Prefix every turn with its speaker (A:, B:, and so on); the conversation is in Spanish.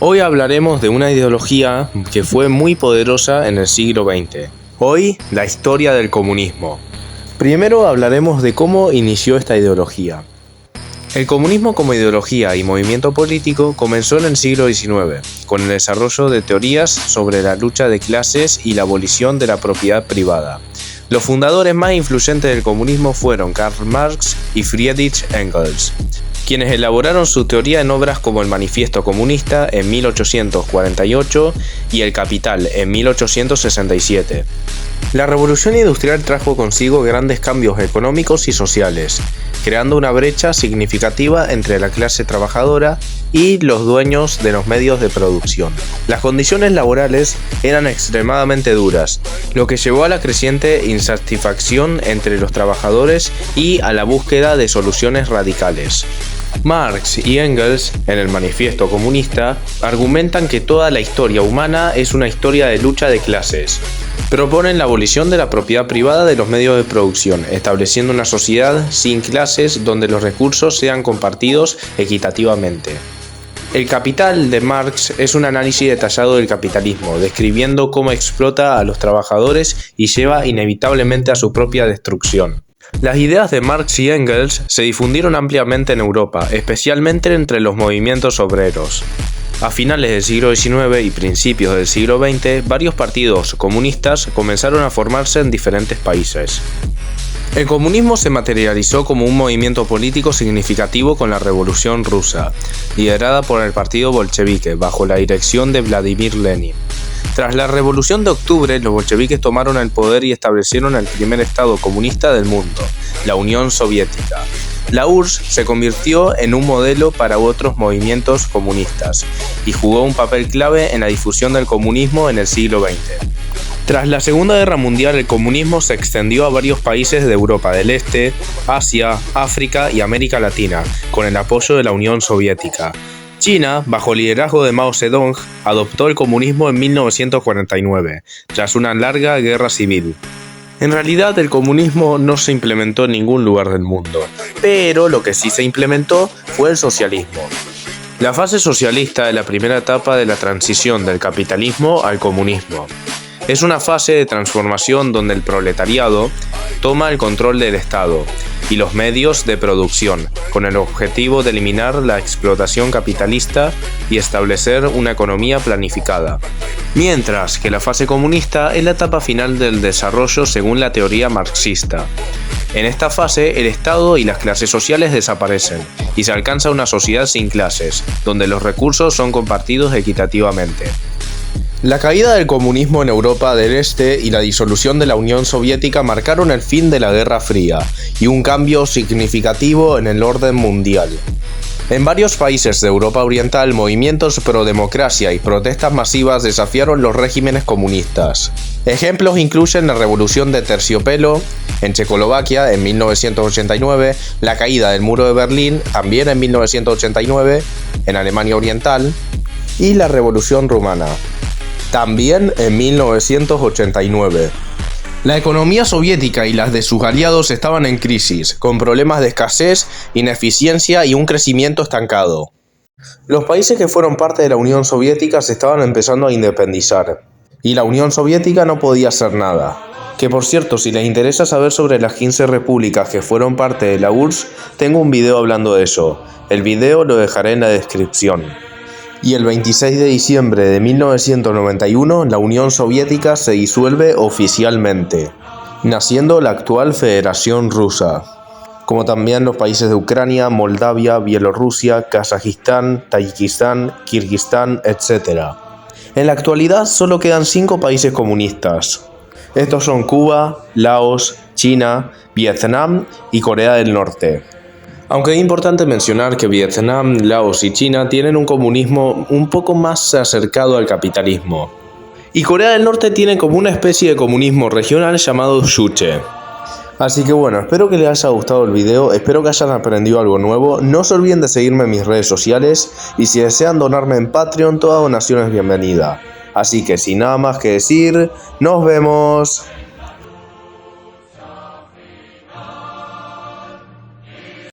A: Hoy hablaremos de una ideología que fue muy poderosa en el siglo XX. Hoy, la historia del comunismo. Primero hablaremos de cómo inició esta ideología. El comunismo como ideología y movimiento político comenzó en el siglo XIX, con el desarrollo de teorías sobre la lucha de clases y la abolición de la propiedad privada. Los fundadores más influyentes del comunismo fueron Karl Marx y Friedrich Engels, quienes elaboraron su teoría en obras como el Manifiesto Comunista en 1848 y El Capital en 1867. La revolución industrial trajo consigo grandes cambios económicos y sociales, creando una brecha significativa entre la clase trabajadora y los dueños de los medios de producción. Las condiciones laborales eran extremadamente duras, lo que llevó a la creciente insatisfacción entre los trabajadores y a la búsqueda de soluciones radicales. Marx y Engels, en el Manifiesto Comunista, argumentan que toda la historia humana es una historia de lucha de clases. Proponen la abolición de la propiedad privada de los medios de producción, estableciendo una sociedad sin clases donde los recursos sean compartidos equitativamente. El Capital de Marx es un análisis detallado del capitalismo, describiendo cómo explota a los trabajadores y lleva inevitablemente a su propia destrucción. Las ideas de Marx y Engels se difundieron ampliamente en Europa, especialmente entre los movimientos obreros. A finales del siglo XIX y principios del siglo XX, varios partidos comunistas comenzaron a formarse en diferentes países. El comunismo se materializó como un movimiento político significativo con la Revolución Rusa, liderada por el partido bolchevique bajo la dirección de Vladimir Lenin. Tras la Revolución de Octubre, los bolcheviques tomaron el poder y establecieron el primer estado comunista del mundo, la Unión Soviética. La URSS se convirtió en un modelo para otros movimientos comunistas y jugó un papel clave en la difusión del comunismo en el siglo XX. Tras la Segunda Guerra Mundial, el comunismo se extendió a varios países de Europa del Este, Asia, África y América Latina, con el apoyo de la Unión Soviética. China, bajo liderazgo de Mao Zedong, adoptó el comunismo en 1949, tras una larga guerra civil. En realidad, el comunismo no se implementó en ningún lugar del mundo, pero lo que sí se implementó fue el socialismo. La fase socialista es la primera etapa de la transición del capitalismo al comunismo. Es una fase de transformación donde el proletariado toma el control del Estado y los medios de producción, con el objetivo de eliminar la explotación capitalista y establecer una economía planificada. Mientras que la fase comunista es la etapa final del desarrollo según la teoría marxista. En esta fase, el Estado y las clases sociales desaparecen y se alcanza una sociedad sin clases, donde los recursos son compartidos equitativamente. La caída del comunismo en Europa del Este y la disolución de la Unión Soviética marcaron el fin de la Guerra Fría y un cambio significativo en el orden mundial. En varios países de Europa Oriental, movimientos pro-democracia y protestas masivas desafiaron los regímenes comunistas. Ejemplos incluyen la Revolución de Terciopelo en Checoslovaquia en 1989, la caída del Muro de Berlín también en 1989 en Alemania Oriental y la Revolución Rumana también en 1989. La economía soviética y las de sus aliados estaban en crisis, con problemas de escasez, ineficiencia y un crecimiento estancado. Los países que fueron parte de la Unión Soviética se estaban empezando a independizar, y la Unión Soviética no podía hacer nada. Que por cierto, si les interesa saber sobre las 15 repúblicas que fueron parte de la URSS, tengo un video hablando de eso. El video lo dejaré en la descripción. Y el 26 de diciembre de 1991, la Unión Soviética se disuelve oficialmente, naciendo la actual Federación Rusa, como también los países de Ucrania, Moldavia, Bielorrusia, Kazajistán, Tayikistán, Kirguistán, etc. En la actualidad solo quedan 5 países comunistas. Estos son Cuba, Laos, China, Vietnam y Corea del Norte. Aunque es importante mencionar que Vietnam, Laos y China tienen un comunismo un poco más acercado al capitalismo. Y Corea del Norte tiene como una especie de comunismo regional llamado Juche. Así que bueno, espero que les haya gustado el video, espero que hayan aprendido algo nuevo. No se olviden de seguirme en mis redes sociales y si desean donarme en Patreon, toda donación es bienvenida. Así que sin nada más que decir, nos vemos.